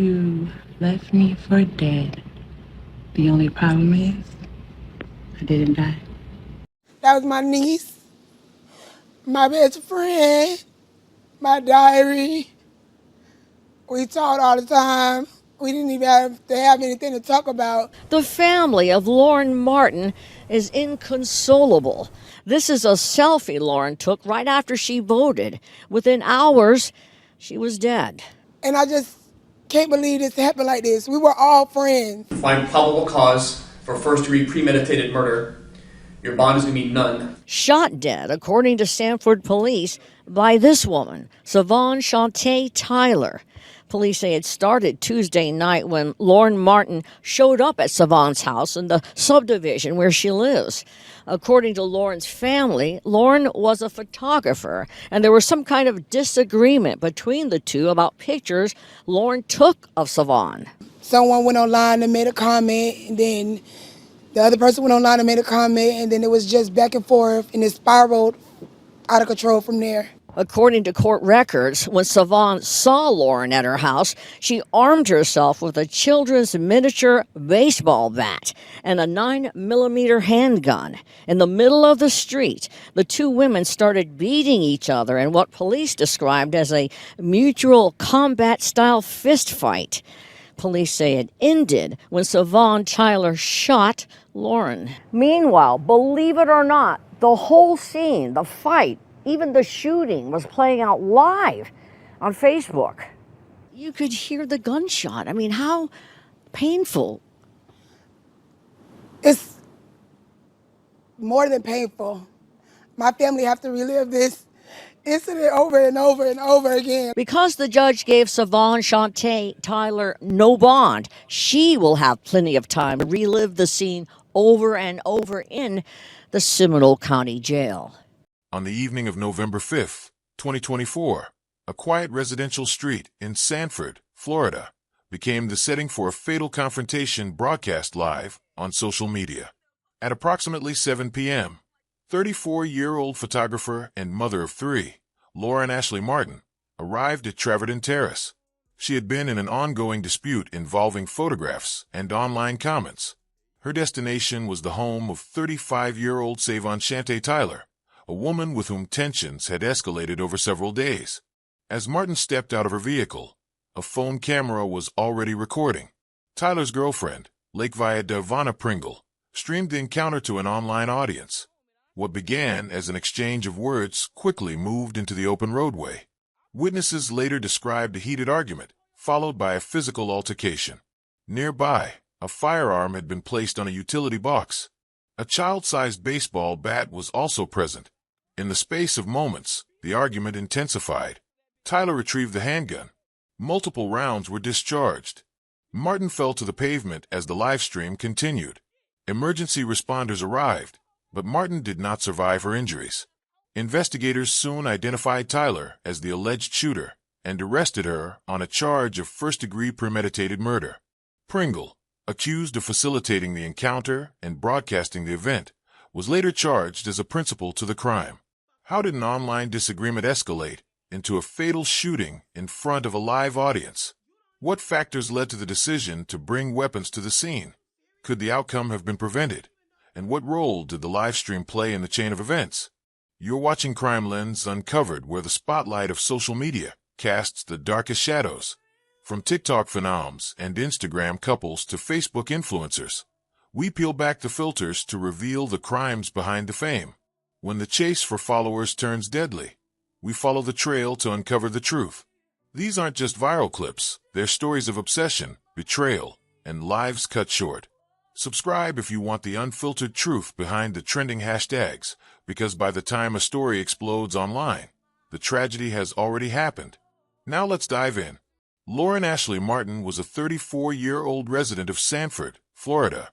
You left me for dead. The only problem is, I didn't die. That was my niece, my best friend, my diary. We talked all the time. We didn't even have to have anything to talk about. The family of Lauren Martin is inconsolable. This is a selfie Lauren took right after she voted. Within hours, she was dead. And I just can't believe this happened like this. We were all friends. Find probable cause for first-degree premeditated murder. Your bond is going to be none. Shot dead, according to Sanford police, by this woman, Savon Shantae Tyler. Police say it started Tuesday night when Lauren Martin showed up at Savon's house in the subdivision where she lives. According to Lauren's family, Lauren was a photographer, and there was some kind of disagreement between the two about pictures Lauren took of Savon. Someone went online and made a comment, and then the other person went online and made a comment, and then it was just back and forth, and it spiraled out of control from there. According to court records, when Savon saw Lauren at her house, she armed herself with a children's miniature baseball bat and a 9mm handgun. In the middle of the street, the two women started beating each other in what police described as a mutual combat-style fist fight. Police say it ended when Savon Tyler shot Lauren. Meanwhile, believe it or not, the whole scene, the fight, even the shooting was playing out live on Facebook. You could hear the gunshot. I mean, how painful. It's more than painful. My family have to relive this incident over and over and over again. Because the judge gave Savon Shantae Tyler no bond, she will have plenty of time to relive the scene over and over in the Seminole County Jail. On the evening of November 5th, 2024, a quiet residential street in Sanford, Florida, became the setting for a fatal confrontation broadcast live on social media. At approximately 7 p.m., 34-year-old photographer and mother of three, Lauren Ashley Martin, arrived at Traverton Terrace. She had been in an ongoing dispute involving photographs and online comments. Her destination was the home of 35-year-old Savon Shantae Tyler, a woman with whom tensions had escalated over several days. As Martin stepped out of her vehicle, a phone camera was already recording. Tyler's girlfriend, Lakevia Devonna Pringle, streamed the encounter to an online audience. What began as an exchange of words quickly moved into the open roadway. Witnesses later described a heated argument, followed by a physical altercation. Nearby, a firearm had been placed on a utility box. A child-sized baseball bat was also present. In the space of moments, the argument intensified. Tyler retrieved the handgun. Multiple rounds were discharged. Martin fell to the pavement as the live stream continued. Emergency responders arrived, but Martin did not survive her injuries. Investigators soon identified Tyler as the alleged shooter and arrested her on a charge of first-degree premeditated murder. Pringle, accused of facilitating the encounter and broadcasting the event, was later charged as a principal to the crime. How did an online disagreement escalate into a fatal shooting in front of a live audience? What factors led to the decision to bring weapons to the scene? Could the outcome have been prevented? And what role did the live stream play in the chain of events? You're watching Crimelens Uncovered, where the spotlight of social media casts the darkest shadows. From TikTok phenoms and Instagram couples to Facebook influencers, we peel back the filters to reveal the crimes behind the fame. When the chase for followers turns deadly, we follow the trail to uncover the truth. These aren't just viral clips, they're stories of obsession, betrayal, and lives cut short. Subscribe if you want the unfiltered truth behind the trending hashtags, because by the time a story explodes online, the tragedy has already happened. Now let's dive in. Lauren Ashley Martin was a 34-year-old resident of Sanford, Florida,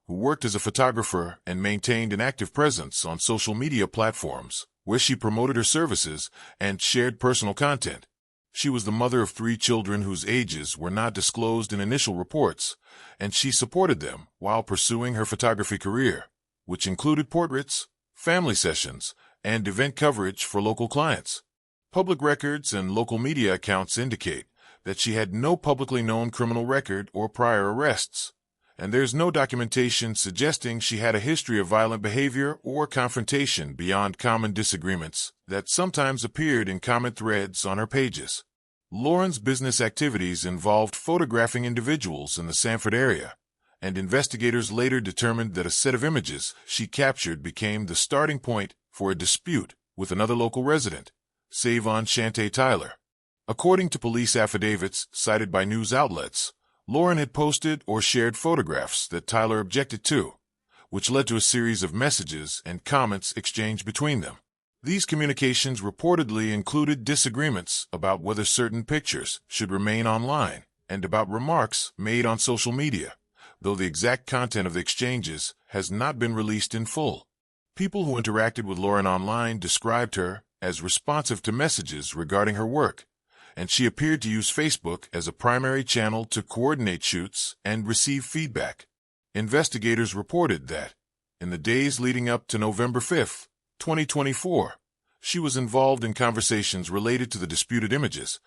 who worked as a photographer and maintained an active presence on social media platforms where she promoted her services and shared personal content. She was the mother of three children whose ages were not disclosed in initial reports, and she supported them while pursuing her photography career, which included portraits, family sessions, and event coverage for local clients. Public records and local media accounts indicate that she had no publicly known criminal record or prior arrests, and there's no documentation suggesting she had a history of violent behavior or confrontation beyond common disagreements that sometimes appeared in comment threads on her pages. Lauren's business activities involved photographing individuals in the Sanford area, and investigators later determined that a set of images she captured became the starting point for a dispute with another local resident, Savon Shante Tyler. According to police affidavits cited by news outlets, Lauren had posted or shared photographs that Tyler objected to, which led to a series of messages and comments exchanged between them. These communications reportedly included disagreements about whether certain pictures should remain online and about remarks made on social media, though the exact content of the exchanges has not been released in full. People who interacted with Lauren online described her as responsive to messages regarding her work, and she appeared to use Facebook as a primary channel to coordinate shoots and receive feedback. Investigators reported that, in the days leading up to November 5, 2024, she was involved in conversations related to the disputed images,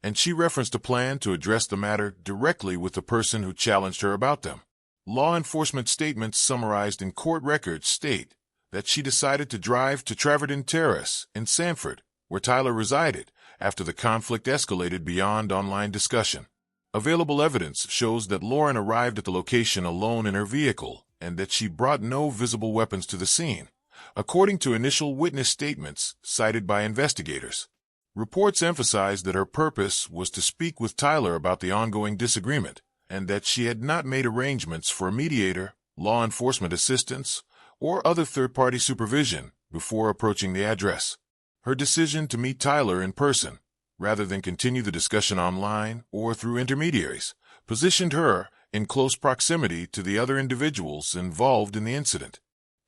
and she referenced a plan to address the matter directly with the person who challenged her about them. Law enforcement statements summarized in court records state that she decided to drive to Traverton Terrace in Sanford, where Tyler resided, after the conflict escalated beyond online discussion. Available evidence shows that Lauren arrived at the location alone in her vehicle and that she brought no visible weapons to the scene, according to initial witness statements cited by investigators. Reports emphasized that her purpose was to speak with Tyler about the ongoing disagreement and that she had not made arrangements for a mediator, law enforcement assistance, or other third-party supervision before approaching the address. Her decision to meet Tyler in person, rather than continue the discussion online or through intermediaries, positioned her in close proximity to the other individuals involved in the incident.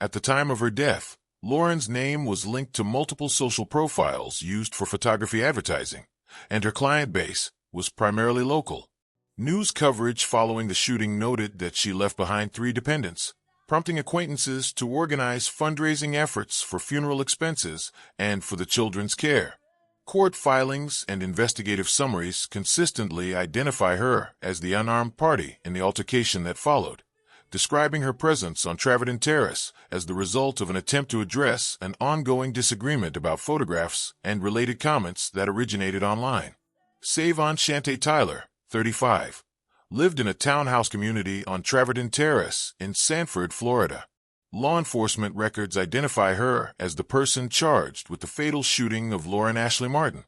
At the time of her death, Lauren's name was linked to multiple social profiles used for photography advertising, and her client base was primarily local. News coverage following the shooting noted that she left behind 3 dependents, prompting acquaintances to organize fundraising efforts for funeral expenses and for the children's care. Court filings and investigative summaries consistently identify her as the unarmed party in the altercation that followed, describing her presence on Traverton Terrace as the result of an attempt to address an ongoing disagreement about photographs and related comments that originated online. Savon Shante Tyler, 35, lived in a townhouse community on Traverton Terrace in Sanford, Florida. Law enforcement records identify her as the person charged with the fatal shooting of Lauren Ashley Martin.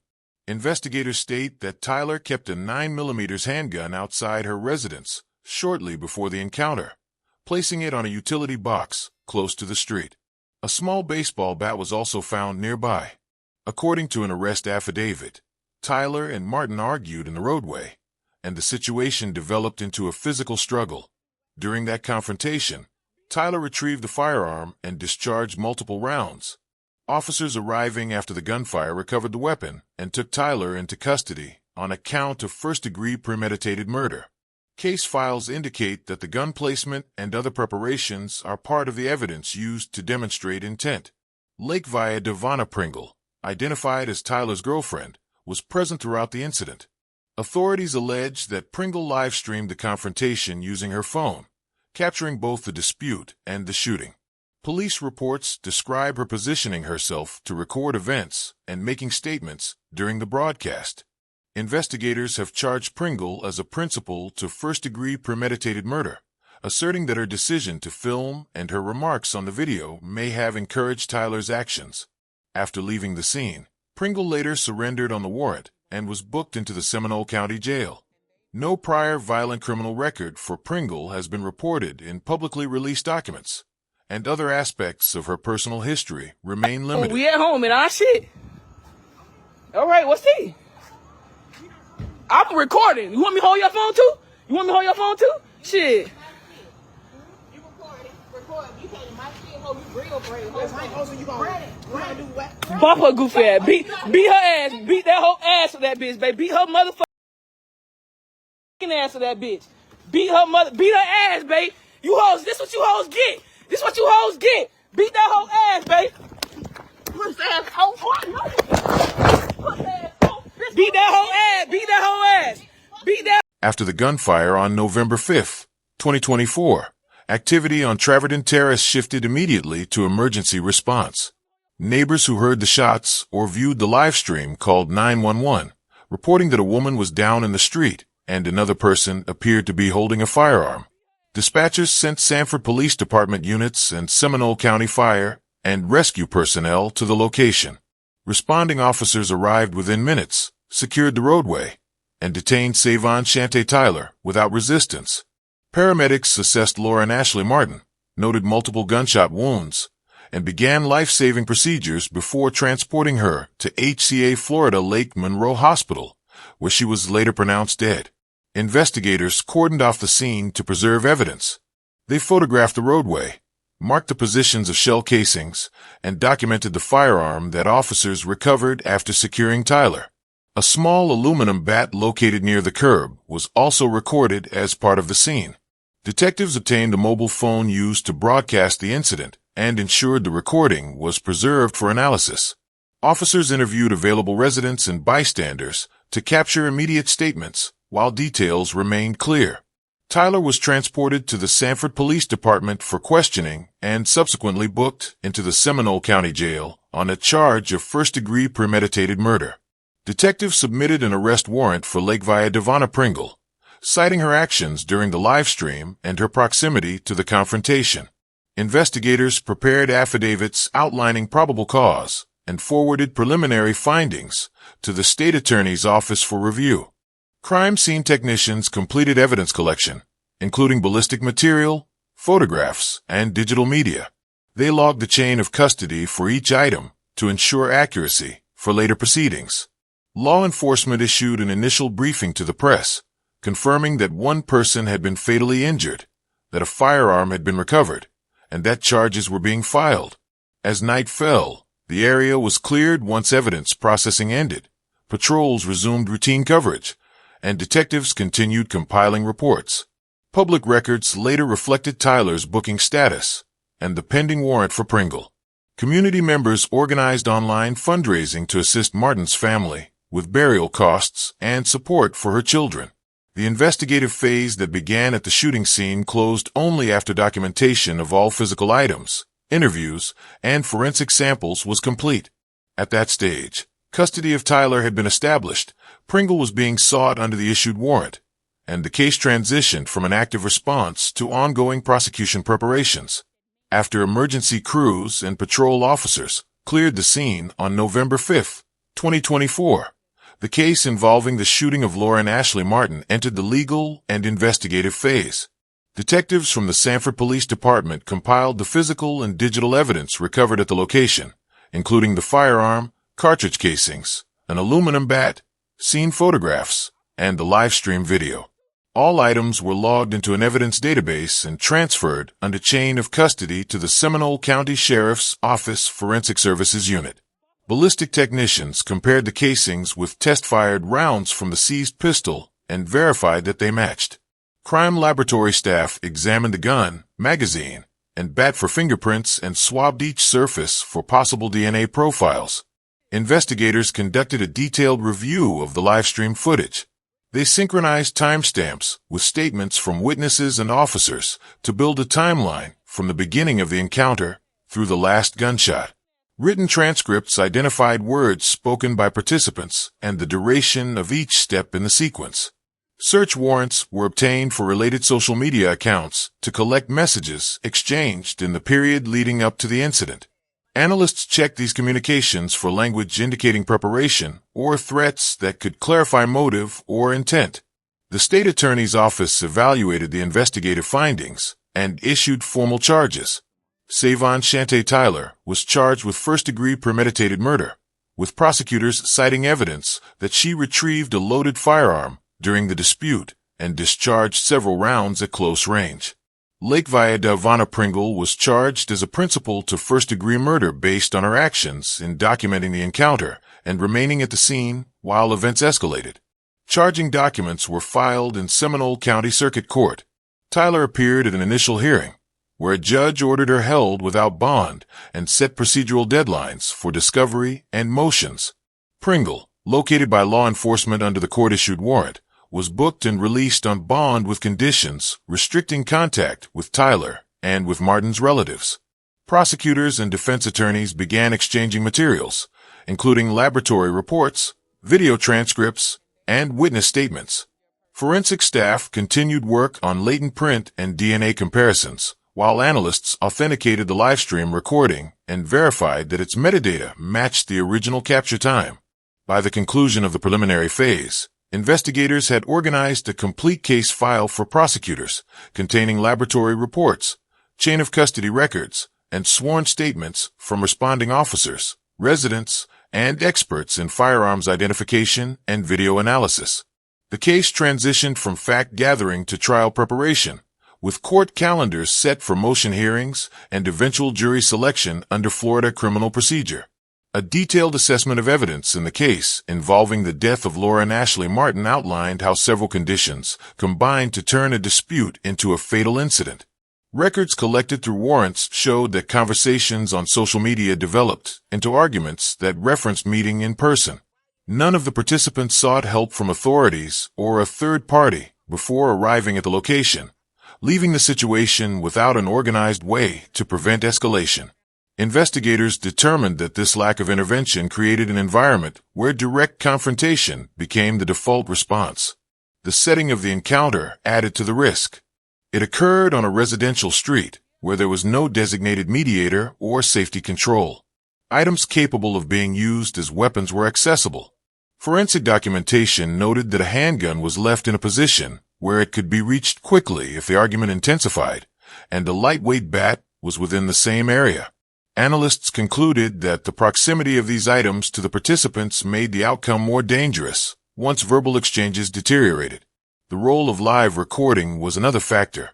Investigators state that Tyler kept a 9mm handgun outside her residence shortly before the encounter, placing it on a utility box close to the street. A small baseball bat was also found nearby. According to an arrest affidavit, Tyler and Martin argued in the roadway, and the situation developed into a physical struggle. During that confrontation, Tyler retrieved the firearm and discharged multiple rounds. Officers arriving after the gunfire recovered the weapon and took Tyler into custody on a count of first-degree premeditated murder. Case files indicate that the gun placement and other preparations are part of the evidence used to demonstrate intent. Lakevia Devonna Pringle, identified as Tyler's girlfriend, was present throughout the incident. Authorities allege that Pringle live-streamed the confrontation using her phone, capturing both the dispute and the shooting. Police reports describe her positioning herself to record events and making statements during the broadcast. Investigators have charged Pringle as a principal to first-degree premeditated murder, asserting that her decision to film and her remarks on the video may have encouraged Tyler's actions. After leaving the scene, Pringle later surrendered on the warrant and was booked into the Seminole County Jail. No prior violent criminal record for Pringle has been reported in publicly released documents, and other aspects of her personal history remain limited. We at home and our shit. All right, what's he? I'm recording. You want me to hold your phone too? You want me to hold your phone too? Shit. You record. You can't in my shit, hold you real brave. You gonna do what? Bop her goofy ass. Beat her ass. Beat that whole ass of that bitch, baby. Beat her motherfucking ass of that bitch. Beat her ass, babe. You hoes, this what you hoes get. This what you hoes get. Beat that whole ass, babe. Puss ass hoe. Puss ass hoe. Beat that whole ass. Beat that whole ass. After the gunfire on November 5, 2024, activity on Traverton Terrace shifted immediately to emergency response. Neighbors who heard the shots or viewed the live stream called 911, reporting that a woman was down in the street and another person appeared to be holding a firearm. Dispatchers sent Sanford Police Department units and Seminole County Fire and Rescue personnel to the location. Responding officers arrived within minutes, secured the roadway, and detained Savon Shante Tyler without resistance. Paramedics assessed Lauren Ashley Martin, noted multiple gunshot wounds, and began life-saving procedures before transporting her to HCA Florida Lake Monroe Hospital, where she was later pronounced dead. Investigators cordoned off the scene to preserve evidence. They photographed the roadway, marked the positions of shell casings, and documented the firearm that officers recovered after securing Tyler. A small aluminum bat located near the curb was also recorded as part of the scene. Detectives obtained a mobile phone used to broadcast the incident and ensured the recording was preserved for analysis. Officers interviewed available residents and bystanders to capture immediate statements, while details remained clear. Tyler was transported to the Sanford Police Department for questioning and subsequently booked into the Seminole County Jail on a charge of first-degree premeditated murder. Detectives submitted an arrest warrant for Lakevia Devonna Pringle, citing her actions during the live stream and her proximity to the confrontation. Investigators prepared affidavits outlining probable cause and forwarded preliminary findings to the state attorney's office for review. Crime scene technicians completed evidence collection, including ballistic material, photographs, and digital media. They logged the chain of custody for each item to ensure accuracy for later proceedings. Law enforcement issued an initial briefing to the press, confirming that one person had been fatally injured, that a firearm had been recovered, and that charges were being filed. As night fell, the area was cleared once evidence processing ended. Patrols resumed routine coverage, and detectives continued compiling reports. Public records later reflected Tyler's booking status and the pending warrant for Pringle. Community members organized online fundraising to assist Martin's family with burial costs and support for her children. The investigative phase that began at the shooting scene closed only after documentation of all physical items, interviews, and forensic samples was complete. At that stage, custody of Tyler had been established, Pringle was being sought under the issued warrant, and the case transitioned from an active response to ongoing prosecution preparations. After emergency crews and patrol officers cleared the scene on November 5, 2024, the case involving the shooting of Lauren Ashley Martin entered the legal and investigative phase. Detectives from the Sanford Police Department compiled the physical and digital evidence recovered at the location, including the firearm, cartridge casings, an aluminum bat, scene photographs, and the live stream video. All items were logged into an evidence database and transferred under chain of custody to the Seminole County Sheriff's Office Forensic Services Unit. Ballistic technicians compared the casings with test-fired rounds from the seized pistol and verified that they matched. Crime laboratory staff examined the gun, magazine, and bat for fingerprints and swabbed each surface for possible DNA profiles. Investigators conducted a detailed review of the live stream footage. They synchronized timestamps with statements from witnesses and officers to build a timeline from the beginning of the encounter through the last gunshot. Written transcripts identified words spoken by participants and the duration of each step in the sequence. Search warrants were obtained for related social media accounts to collect messages exchanged in the period leading up to the incident. Analysts checked these communications for language indicating preparation or threats that could clarify motive or intent. The state attorney's office evaluated the investigative findings and issued formal charges. Savon Shante Tyler was charged with first-degree premeditated murder, with prosecutors citing evidence that she retrieved a loaded firearm during the dispute and discharged several rounds at close range. Lakevia Devonna Pringle was charged as a principal to first-degree murder based on her actions in documenting the encounter and remaining at the scene while events escalated. Charging documents were filed in Seminole County Circuit Court. Tyler appeared at an initial hearing, where a judge ordered her held without bond and set procedural deadlines for discovery and motions. Pringle, located by law enforcement under the court-issued warrant, was booked and released on bond with conditions restricting contact with Tyler and with Martin's relatives. Prosecutors and defense attorneys began exchanging materials, including laboratory reports, video transcripts, and witness statements. Forensic staff continued work on latent print and DNA comparisons, while analysts authenticated the Livestream recording and verified that its metadata matched the original capture time. By the conclusion of the preliminary phase, investigators had organized a complete case file for prosecutors, containing laboratory reports, chain of custody records, and sworn statements from responding officers, residents, and experts in firearms identification and video analysis. The case transitioned from fact-gathering to trial preparation, with court calendars set for motion hearings and eventual jury selection under Florida criminal procedure. A detailed assessment of evidence in the case involving the death of Laura and Ashley Martin outlined how several conditions combined to turn a dispute into a fatal incident. Records collected through warrants showed that conversations on social media developed into arguments that referenced meeting in person. None of the participants sought help from authorities or a third party before arriving at the location, leaving the situation without an organized way to prevent escalation. Investigators determined that this lack of intervention created an environment where direct confrontation became the default response. The setting of the encounter added to the risk. It occurred on a residential street where there was no designated mediator or safety control. Items capable of being used as weapons were accessible. Forensic documentation noted that a handgun was left in a position where it could be reached quickly if the argument intensified, and a lightweight bat was within the same area. Analysts concluded that the proximity of these items to the participants made the outcome more dangerous once verbal exchanges deteriorated. The role of live recording was another factor.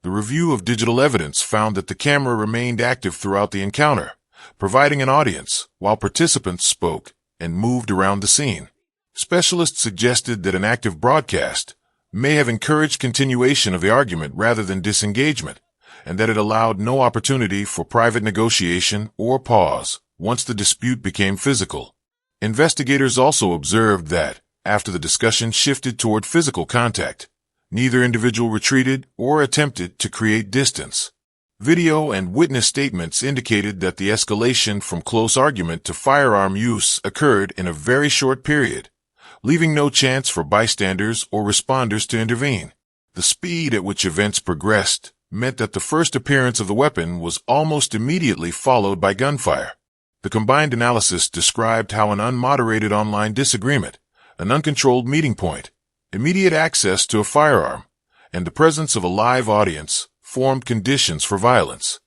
The review of digital evidence found that the camera remained active throughout the encounter, providing an audience while participants spoke and moved around the scene. Specialists suggested that an active broadcast may have encouraged continuation of the argument rather than disengagement, and that it allowed no opportunity for private negotiation or pause once the dispute became physical. Investigators also observed that, after the discussion shifted toward physical contact, neither individual retreated or attempted to create distance. Video and witness statements indicated that the escalation from close argument to firearm use occurred in a very short period, leaving no chance for bystanders or responders to intervene. The speed at which events progressed meant that the first appearance of the weapon was almost immediately followed by gunfire. The combined analysis described how an unmoderated online disagreement, an uncontrolled meeting point, immediate access to a firearm, and the presence of a live audience formed conditions for violence.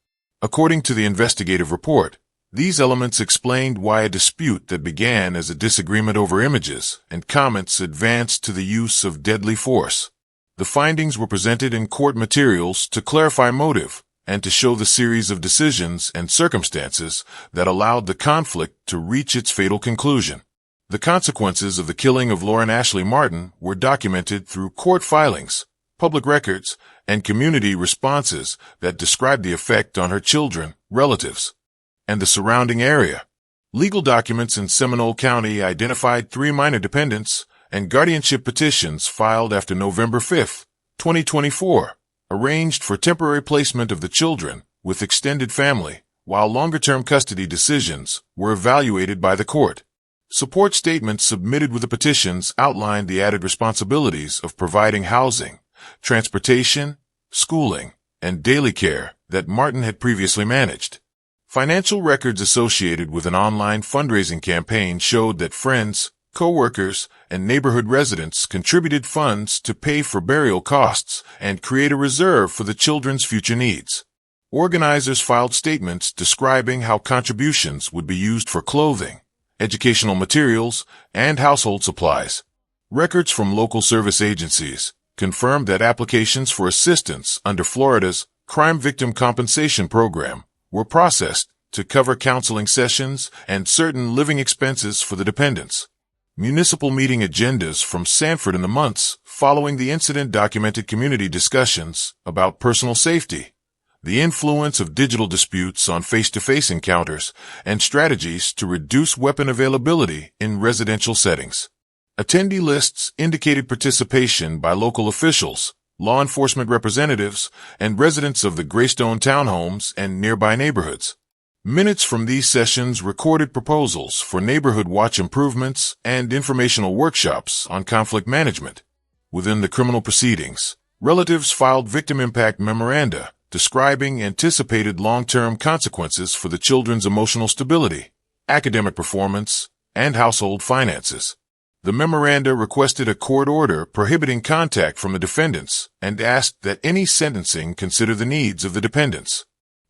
According to the investigative report, these elements explained why a dispute that began as a disagreement over images and comments advanced to the use of deadly force. The findings were presented in court materials to clarify motive and to show the series of decisions and circumstances that allowed the conflict to reach its fatal conclusion. The consequences of the killing of Laura and Ashley Martin were documented through court filings, public records, and community responses that described the effect on her children, relatives, and the surrounding area. Legal documents in Seminole County identified 3 minor dependents and guardianship petitions filed after November 5, 2024, arranged for temporary placement of the children with extended family, while longer-term custody decisions were evaluated by the court. Support statements submitted with the petitions outlined the added responsibilities of providing housing, transportation, schooling, and daily care that Martin had previously managed. Financial records associated with an online fundraising campaign showed that friends, co-workers, and neighborhood residents contributed funds to pay for burial costs and create a reserve for the children's future needs. Organizers filed statements describing how contributions would be used for clothing, educational materials, and household supplies. Records from local service agencies confirmed that applications for assistance under Florida's Crime Victim Compensation Program were processed to cover counseling sessions and certain living expenses for the dependents. Municipal meeting agendas from Sanford in the months following the incident documented community discussions about personal safety, the influence of digital disputes on face-to-face encounters, and strategies to reduce weapon availability in residential settings. Attendee lists indicated participation by local officials, law enforcement representatives, and residents of the Greystone townhomes and nearby neighborhoods. Minutes from these sessions recorded proposals for neighborhood watch improvements and informational workshops on conflict management. Within the criminal proceedings, relatives filed victim impact memoranda describing anticipated long-term consequences for the children's emotional stability, academic performance, and household finances. The memoranda requested a court order prohibiting contact from the defendants and asked that any sentencing consider the needs of the dependents.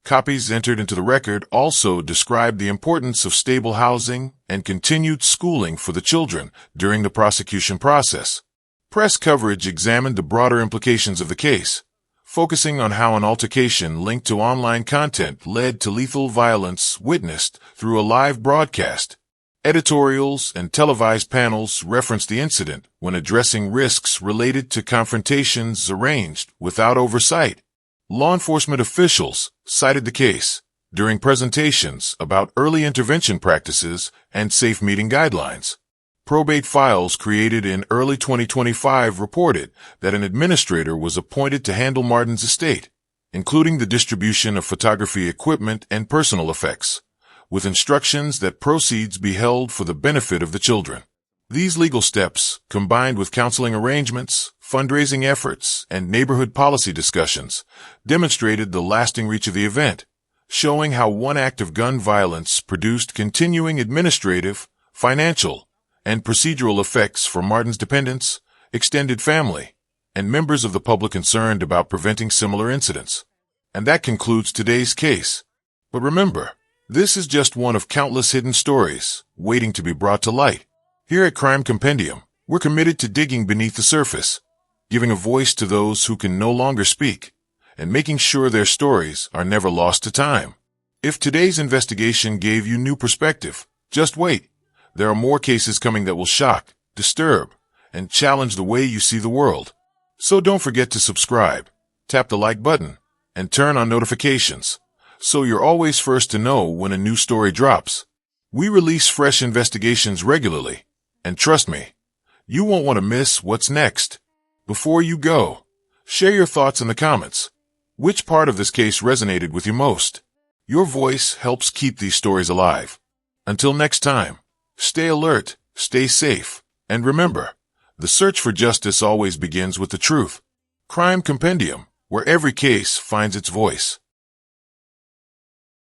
Copies entered into the record also described the importance of stable housing and continued schooling for the children during the prosecution process. Press coverage examined the broader implications of the case, focusing on how an altercation linked to online content led to lethal violence witnessed through a live broadcast. Editorials and televised panels referenced the incident when addressing risks related to confrontations arranged without oversight. Law enforcement officials cited the case during presentations about early intervention practices and safe meeting guidelines. Probate files created in early 2025 reported that an administrator was appointed to handle Martin's estate, including the distribution of photography equipment and personal effects, with instructions that proceeds be held for the benefit of the children. These legal steps, combined with counseling arrangements, fundraising efforts, and neighborhood policy discussions, demonstrated the lasting reach of the event, showing how one act of gun violence produced continuing administrative, financial, and procedural effects for Martin's dependents, extended family, and members of the public concerned about preventing similar incidents. And that concludes today's case. But remember, this is just one of countless hidden stories waiting to be brought to light. Here at Crime Compendium, we're committed to digging beneath the surface, giving a voice to those who can no longer speak, and making sure their stories are never lost to time. If today's investigation gave you new perspective, just wait. There are more cases coming that will shock, disturb, and challenge the way you see the world. So don't forget to subscribe, tap the like button, and turn on notifications, so you're always first to know when a new story drops. We release fresh investigations regularly, and trust me, you won't want to miss what's next. Before you go, share your thoughts in the comments. Which part of this case resonated with you most? Your voice helps keep these stories alive. Until next time, stay alert, stay safe, and remember, the search for justice always begins with the truth. Crime Compendium, where every case finds its voice.